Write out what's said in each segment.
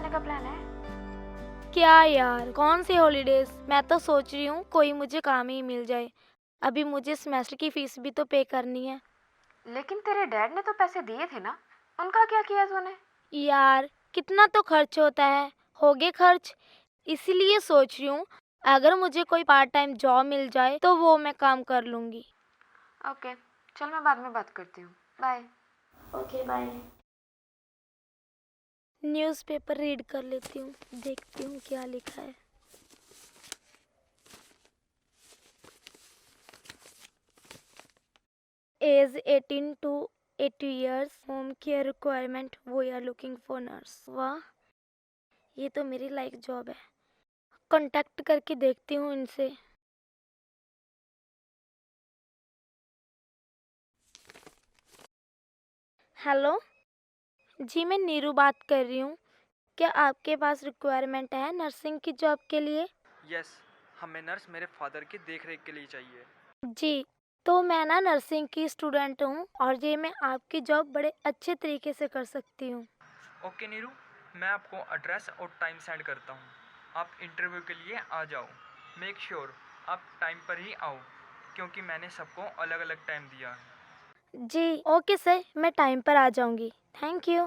जाने का प्लान है? क्या यार, कौन सी हॉलीडेज। मैं तो सोच रही हूँ कोई मुझे काम ही मिल जाए। अभी मुझे सेमेस्टर की फीस भी तो पे करनी है। लेकिन तेरे डैड ने तो पैसे दिए थे ना, उनका क्या किया तूने? यार कितना तो खर्च होता है, हो गए खर्च। इसीलिए सोच रही हूँ अगर मुझे कोई पार्ट टाइम जॉब मिल जाए तो वो मैं काम कर लूँगी। ओके, चल मैं बाद में बात करती हूँ। Bye. Okay bye. Newspaper read कर लेती हूँ, देखती हूँ क्या लिखा है। Age 18 to 80 years, home care requirement, we are looking for nurse. वाह, ये तो मेरी लाइक जॉब है। कांटेक्ट करके देखती हूँ इनसे। हेलो जी, मैं नीरू बात कर रही हूँ। क्या आपके पास रिक्वायरमेंट है नर्सिंग की जॉब के लिए? यस, हमें नर्स मेरे फादर की देखरेख के लिए चाहिए। जी, तो मैं ना नर्सिंग की स्टूडेंट हूँ और ये मैं आपकी जॉब बड़े अच्छे तरीके से कर सकती हूँ। ओके नीरू, मैं आपको एड्रेस और टाइम सेंड करता हूँ। आप इंटरव्यू के लिए आ जाओ। मेक श्योर आप टाइम पर ही आओ, क्योंकि मैंने सबको अलग अलग टाइम दिया है। जी ओके सर, मैं टाइम पर आ जाऊँगी। Thank you.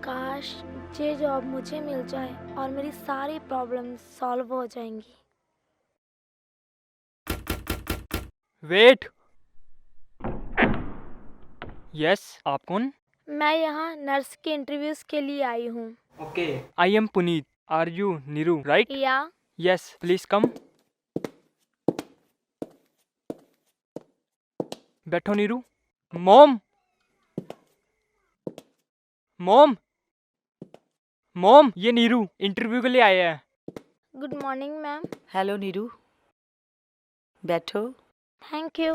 काश ये जॉब मुझे मिल जाए और मेरी सारी प्रॉब्लम सॉल्व हो जाएंगी। वेट। यस, आप कौन? मैं यहाँ नर्स के इंटरव्यूज के लिए आई हूँ। Okay, I am Puneet. Are you Neeru right? या यस, प्लीज कम। बैठो नीरू। मॉम, मॉम, मॉम, ये नीरू इंटरव्यू के लिए आया है। Good morning ma'am. Hello Neeru, बैठो। Thank you.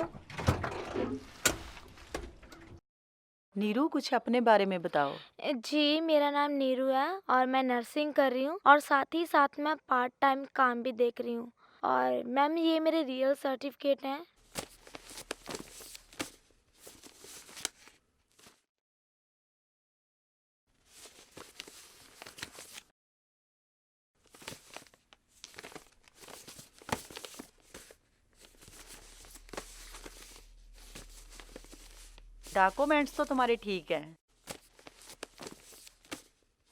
नीरू, कुछ अपने बारे में बताओ। जी मेरा नाम नीरू है और मैं नर्सिंग कर रही हूँ और साथ ही साथ मैं पार्ट टाइम काम भी देख रही हूँ। और मैम ये मेरे रियल सर्टिफिकेट हैं। डॉक्यूमेंट्स तो तुम्हारे ठीक हैं,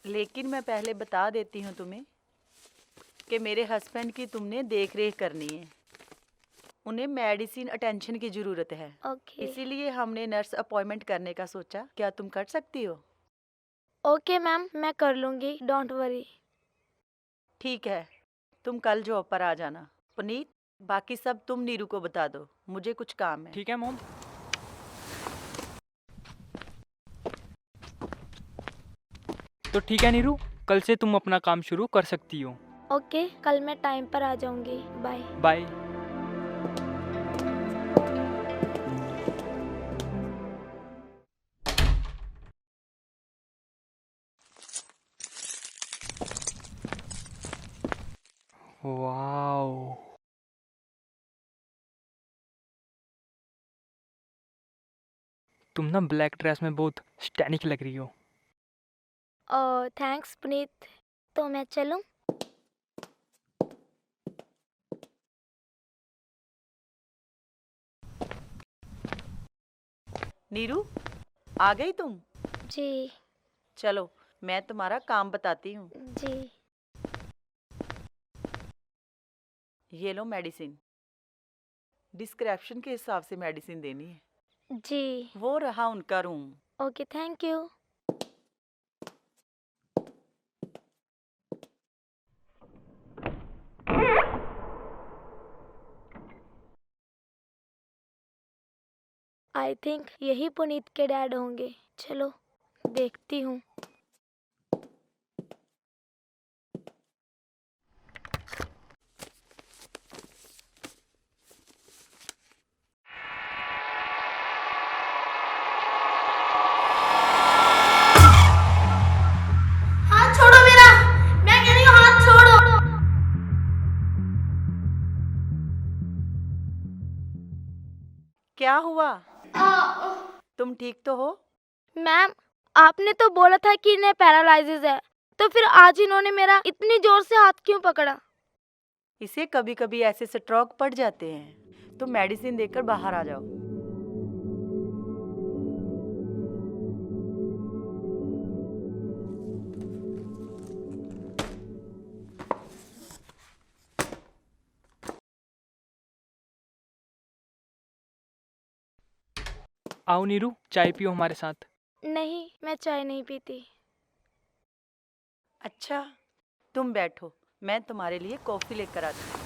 लेकिन मैं पहले बता देती हूँ तुम्हें कि मेरे हस्बैंड की तुमने देख रेख करनी है। उन्हें मेडिसिन अटेंशन की ज़रूरत है। ओके इसीलिए हमने नर्स अपॉइंटमेंट करने का सोचा। क्या तुम कर सकती हो? ओके मैम, मैं कर लूँगी, डोंट वरी। ठीक है, तुम कल जॉब पर आ जाना। पुनीत, बाकी सब तुम नीरू को बता दो, मुझे कुछ काम है। ठीक है मॉम। तो ठीक है नीरू, कल से तुम अपना काम शुरू कर सकती हो। ओके, कल मैं टाइम पर आ जाऊँगी। बाय। बाय। वाओ, तुम ना ब्लैक ड्रेस में बहुत स्टैनिक लग रही हो। ओह थैंक्स पुनीत। तो मैं चलूँ? नीरू, आ गई तुम? जी चलो, मैं तुम्हारा काम बताती हूँ। जी। ये लो मेडिसिन। डिस्क्रिप्शन के हिसाब से मेडिसिन देनी है। जी वो रहा उनका room. Okay, thank you. I think यही पुनीत के डैड होंगे। चलो देखती हूँ। हाथ छोड़ो मेरा, मैं कह रही हूँ हाथ छोड़ो। क्या हुआ? तुम ठीक तो हो? मैम, आपने तो बोला था कि इन्हें पैरालिसिस है, तो फिर आज इन्होंने मेरा इतनी जोर से हाथ क्यों पकड़ा? इसे कभी कभी ऐसे स्ट्रोक पड़ जाते हैं। तुम मेडिसिन देकर बाहर आ जाओ। आओ नीरू, चाय पियो हमारे साथ। नहीं, मैं चाय नहीं पीती। अच्छा, तुम बैठो, मैं तुम्हारे लिए कॉफी लेकर आती हूँ।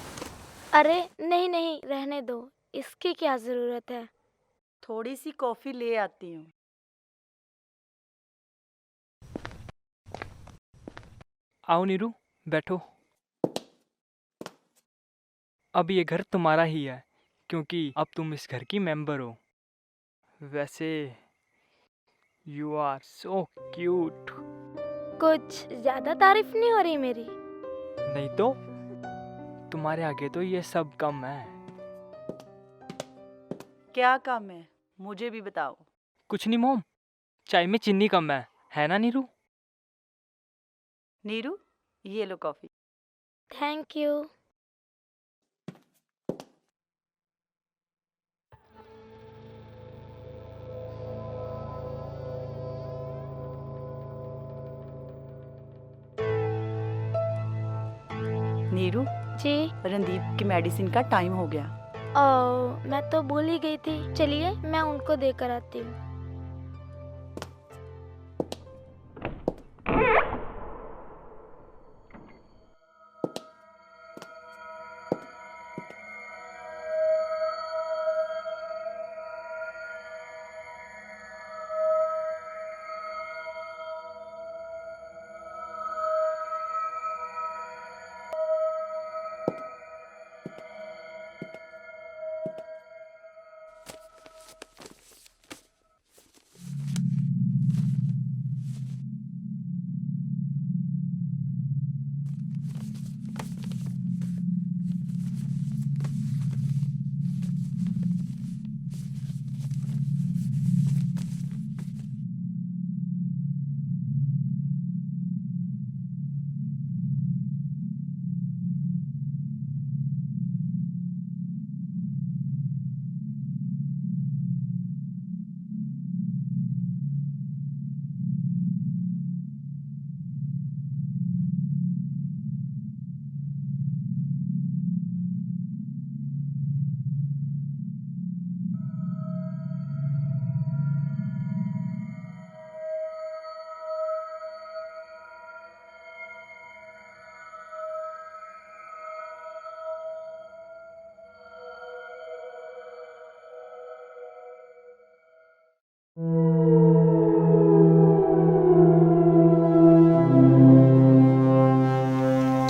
अरे नहीं नहीं, रहने दो, इसकी क्या ज़रूरत है? थोड़ी सी कॉफी ले आती हूँ। आओ नीरू, बैठो। अब ये घर तुम्हारा ही है, क्योंकि अब तुम इस घर की मेंबर हो। वैसे यू आर सो क्यूट। कुछ ज़्यादा तारीफ नहीं हो रही मेरी? नहीं तो, तुम्हारे आगे तो ये सब कम है। क्या काम है, मुझे भी बताओ। कुछ नहीं मोम, चाय में चीनी कम है ना नीरू? नीरू, ये लो coffee. Thank you. Neeru, ji. Randeep की मेडिसिन का टाइम हो गया। मैं तो भूल ही गई थी। चलिए, मैं उनको देकर आती हूँ।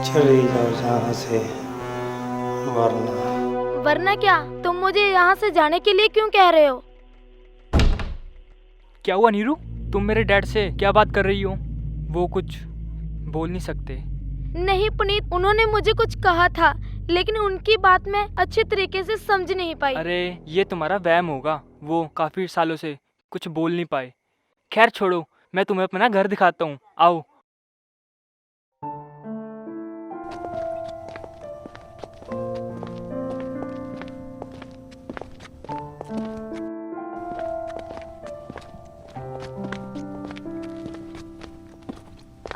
चली जाओ यहाँ से, वरना वरना क्या? तुम मुझे यहाँ से जाने के लिए क्यों कह रहे हो? क्या हुआ नीरू, तुम मेरे डैड से क्या बात कर रही हो? वो कुछ बोल नहीं सकते। नहीं पुनीत, उन्होंने मुझे कुछ कहा था, लेकिन उनकी बात मैं अच्छे तरीके से समझ नहीं पाई। अरे ये तुम्हारा वहम होगा, वो काफ़ी सालों से कुछ बोल नहीं पाए। खैर छोड़ो, मैं तुम्हें अपना घर दिखाता हूँ, आओ।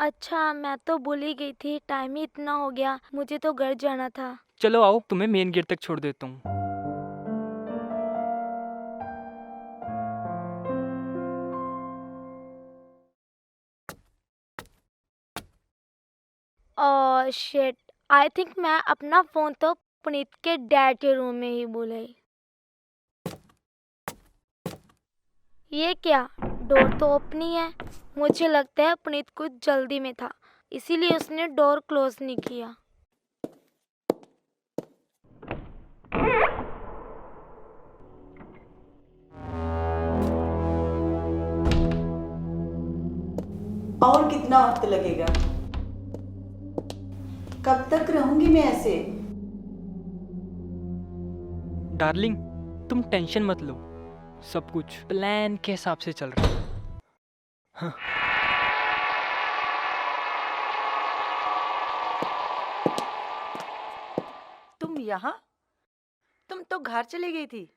अच्छा, मैं तो भूल ही गई थी, टाइम ही इतना हो गया, मुझे तो घर जाना था। चलो आओ, तुम्हें मेन गेट तक छोड़ देता हूँ। शिट, आई थिंक मैं अपना फोन तो पुनीत के डैड के रूम में ही भूल गई। ये क्या, डोर तो ओपन ही है। मुझे लगता है पुनीत कुछ जल्दी में था, इसीलिए उसने डोर क्लोज नहीं किया। और कितना वक्त लगेगा? कब तक रहूंगी मैं ऐसे? डार्लिंग, तुम टेंशन मत लो, सब कुछ प्लान के हिसाब से चल रहा है। हाँ। तुम यहाँ? तुम तो घर चली गई थी।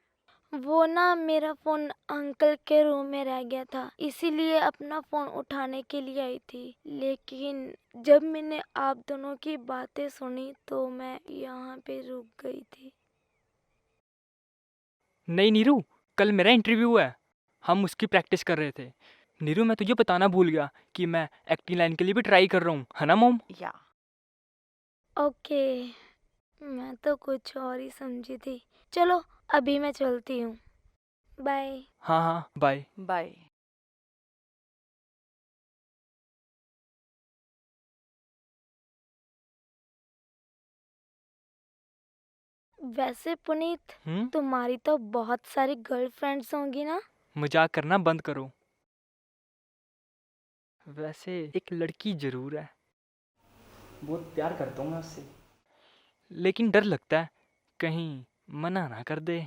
वो ना मेरा फ़ोन अंकल के रूम में रह गया था, इसीलिए अपना फ़ोन उठाने के लिए आई थी। लेकिन जब मैंने आप दोनों की बातें सुनी तो मैं यहाँ पे रुक गई थी। नहीं नीरू, कल मेरा इंटरव्यू है, हम उसकी प्रैक्टिस कर रहे थे। नीरू मैं तुझे बताना भूल गया कि मैं एक्टिंग लाइन के लिए भी ट्राई कर रहा हूँ, है ना मोम? या ओके, मैं तो कुछ और ही समझी थी। चलो अभी मैं चलती हूँ, बाय। हाँ हाँ बाय। बाय। वैसे पुनीत, हम्म, तुम्हारी तो बहुत सारी गर्लफ्रेंड्स होंगी ना? मजाक करना बंद करो। वैसे एक लड़की जरूर है, बहुत प्यार करता हूँ मैं उससे, लेकिन डर लगता है कहीं मना ना कर दे।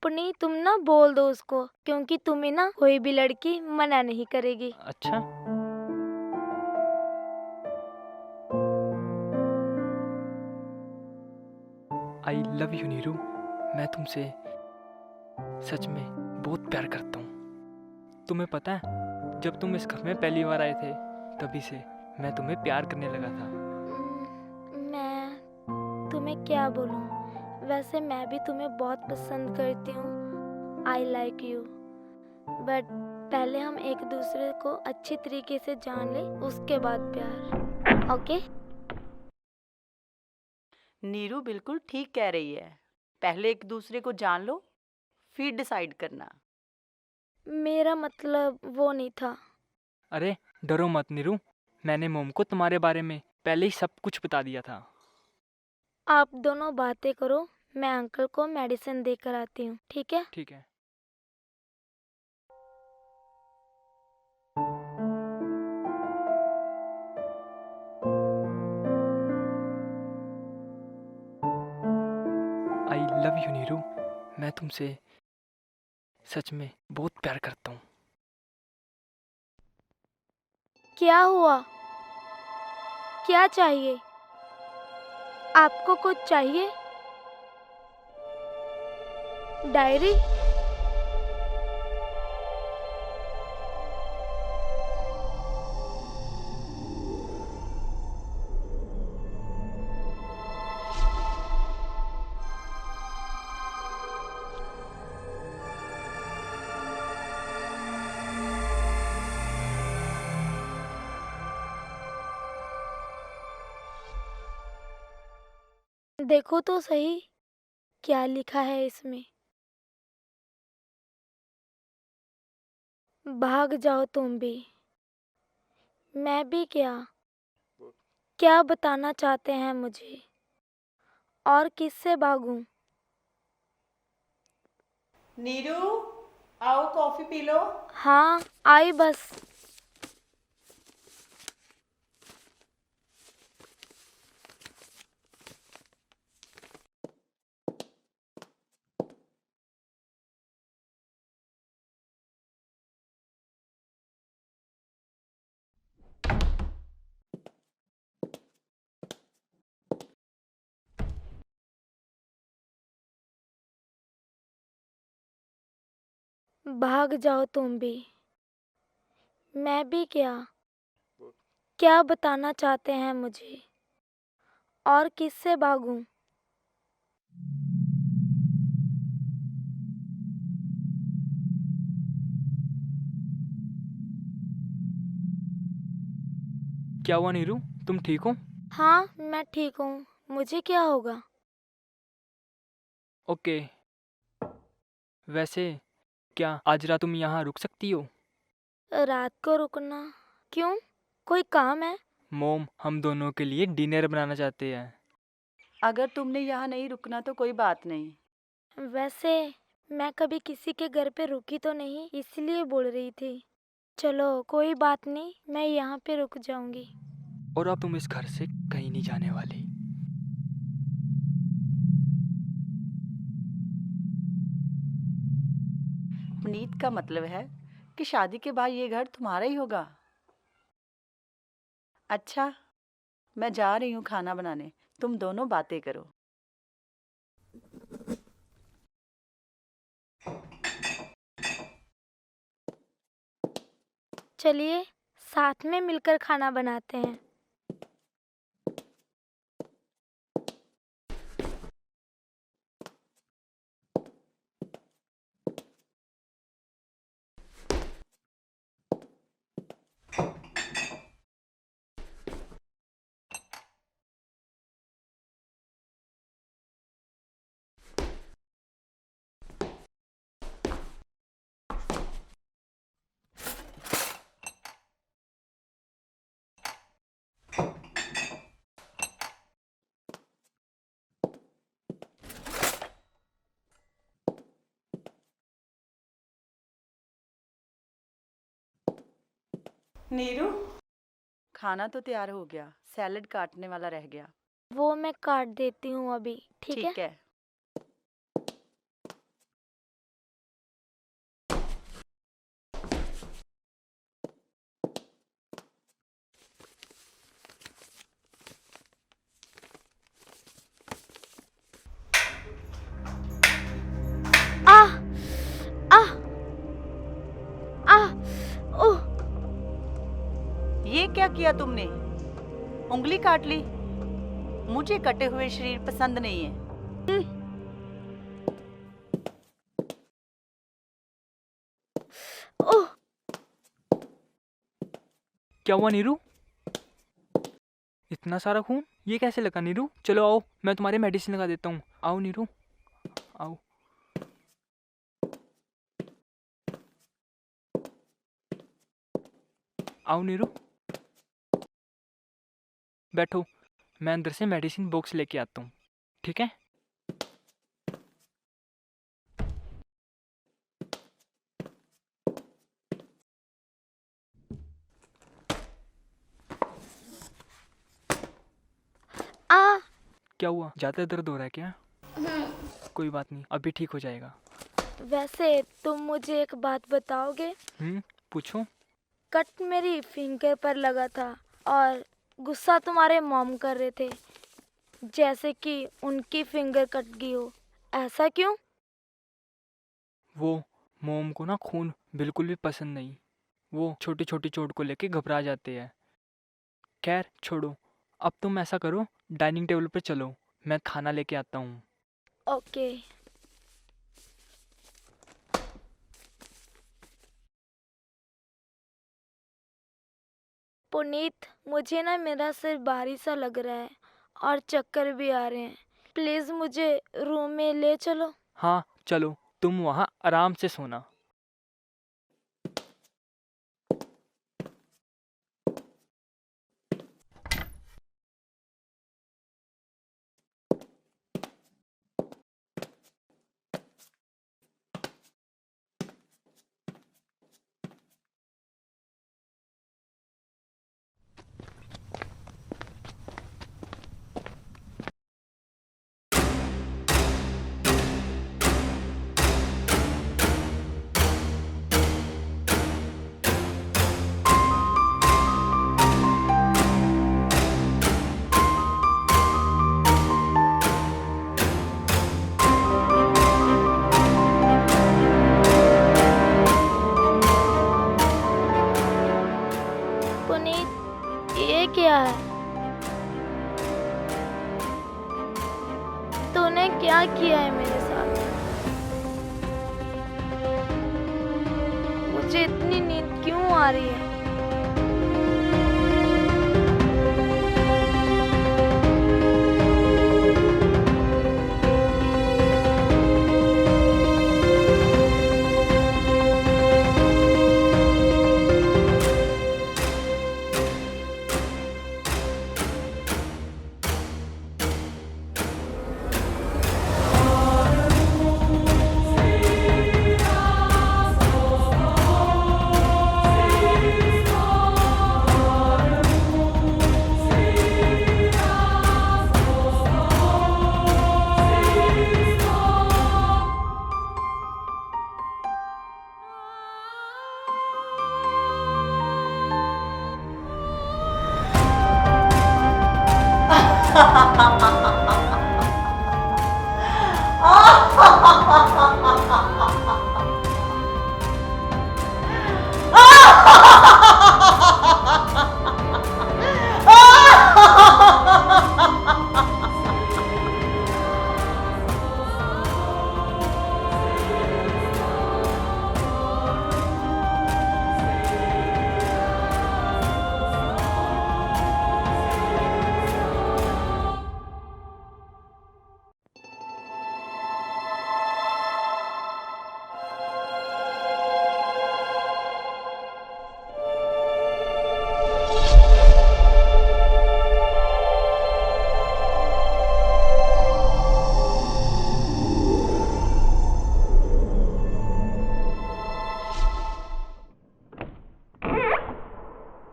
पुनीत तुम ना बोल दो उसको, क्योंकि तुम्हें ना कोई भी लड़की मना नहीं करेगी। अच्छा, आई लव यू नीरू, मैं तुमसे सच में बहुत प्यार करता हूँ। तुम्हें पता है, जब तुम इस घर में पहली बार आए थे तभी से मैं तुम्हें प्यार करने लगा था। मैं तुम्हें क्या बोलूं, वैसे मैं भी तुम्हें बहुत पसंद करती हूँ। आई लाइक यू, बट पहले हम एक दूसरे को अच्छी तरीके से जान ले, उसके बाद प्यार। ओके? नीरू बिल्कुल ठीक कह रही है। पहले एक दूसरे को जान लो, फिर डिसाइड करना। मेरा मतलब वो नहीं था। अरे डरो मत नीरू, मैंने मोम को तुम्हारे बारे में पहले ही सब कुछ बता दिया था। आप दोनों बातें करो, मैं अंकल को मेडिसिन देकर आती हूँ, ठीक है? ठीक है। आई लव यू नीरू, मैं तुमसे सच में बहुत प्यार करता हूँ। क्या हुआ? क्या चाहिए? आपको कुछ चाहिए? डायरी? देखो तो सही, क्या लिखा है इसमें। भाग जाओ तुम भी। मैं भी क्या? क्या बताना चाहते हैं मुझे? और किससे भागूं? नीरू, आओ कॉफी पी लो। हाँ, आई बस। भाग जाओ तुम भी। मैं भी क्या? क्या बताना चाहते हैं मुझे? और किससे भागूं? क्या हुआ नीरू, तुम ठीक हो? हाँ, मैं ठीक हूँ। मुझे क्या होगा? ओके। वैसे क्या आज रात तुम यहाँ रुक सकती हो? रात को रुकना? क्यों? कोई काम है? मोम हम दोनों के लिए डिनर बनाना चाहते हैं। अगर तुमने यहाँ नहीं रुकना तो कोई बात नहीं। वैसे मैं कभी किसी के घर पे रुकी तो नहीं, इसलिए बोल रही थी। चलो कोई बात नहीं, मैं यहाँ पे रुक जाऊंगी। और अब तुम इस घर से कहीं नहीं जाने वाली। पुनीत का मतलब है कि शादी के बाद ये घर तुम्हारा ही होगा। अच्छा, मैं जा रही हूँ खाना बनाने, तुम दोनों बातें करो। चलिए साथ में मिलकर खाना बनाते हैं। नीरू, खाना तो तैयार हो गया, सैलेड काटने वाला रह गया। वो मैं काट देती हूँ अभी, ठीक है? ठीक है। आह आह आह ओह ये क्या किया तुमने? उंगली काट ली? मुझे कटे हुए शरीर पसंद नहीं है। ओह क्या हुआ नीरू? इतना सारा खून ये कैसे लगा नीरू? चलो आओ, मैं तुम्हारे मेडिसिन लगा देता हूँ। आओ नीरू, आओ। आओ नीरू, बैठो, मैं अंदर से मेडिसिन बॉक्स लेके आता हूँ, ठीक है? आ क्या हुआ? ज़्यादा दर्द हो रहा है क्या? कोई बात नहीं, अभी ठीक हो जाएगा। वैसे तुम मुझे एक बात बताओगे? पूछो। कट मेरी फिंगर पर लगा था और गुस्सा तुम्हारे मॉम कर रहे थे, जैसे कि उनकी फिंगर कट गई हो। ऐसा क्यों? वो मोम को ना खून बिल्कुल भी पसंद नहीं। वो छोटी छोटी चोट को लेके घबरा जाते हैं। खैर छोड़ो, अब तुम ऐसा करो, डाइनिंग टेबल पे चलो, मैं खाना लेके आता हूँ। ओके। पुनीत, मुझे ना मेरा सिर भारी सा लग रहा है और चक्कर भी आ रहे हैं। प्लीज मुझे रूम में ले चलो। हाँ चलो, तुम वहाँ आराम से सोना। पुनीत, ये क्या है? तूने क्या किया है मेरे साथ? मुझे इतनी नींद क्यों आ रही है?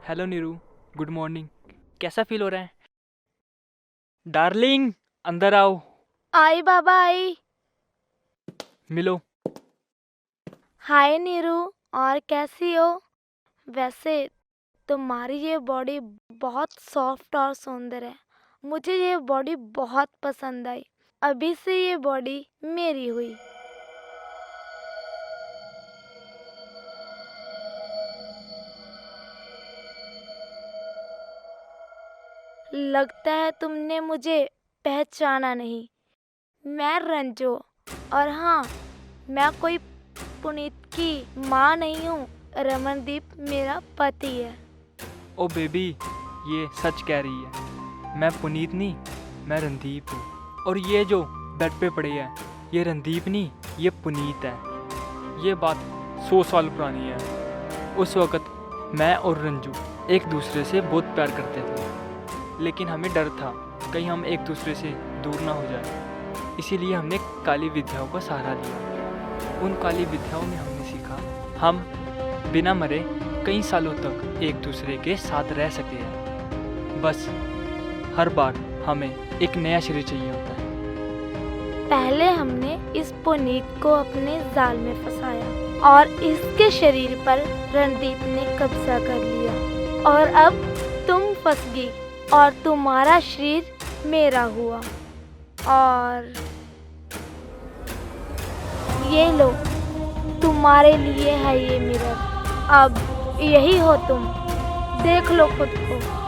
Hello Neeru, good morning. कैसा फील हो रहा है? डार्लिंग, अंदर आओ, आई बाबा आई। मिलो। हाय नीरू, और कैसी हो? वैसे तुम्हारी ये बॉडी बहुत सॉफ्ट और सुंदर है। मुझे ये बॉडी बहुत पसंद आई। अभी से ये बॉडी मेरी हुई। लगता है तुमने मुझे पहचाना नहीं। मैं रंजू, और हाँ, मैं कोई पुनीत की माँ नहीं हूँ। रमनदीप मेरा पति है। ओ बेबी, ये सच कह रही है। मैं पुनीत नहीं, मैं रणदीप हूँ। और ये जो बेड पे पड़े है, ये रणदीप नहीं, ये पुनीत है। ये बात 100 साल पुरानी है। उस वक़्त मैं और रंजू एक दूसरे से बहुत प्यार करते थे, लेकिन हमें डर था कहीं हम एक दूसरे से दूर ना हो जाए। इसीलिए हमने काली विद्याओं का सहारा लिया। उन काली विद्याओं में हमने सीखा हम बिना मरे कई सालों तक एक दूसरे के साथ रह सके हैं। बस हर बार हमें एक नया शरीर चाहिए होता है। पहले हमने इस पुनीत को अपने जाल में फंसाया और इसके शरीर पर रणदीप ने कब्जा कर लिया। और अब तुम फंस गई और तुम्हारा शरीर मेरा हुआ। और ये लो, तुम्हारे लिए है ये मिरर। अब यही हो तुम, देख लो खुद को।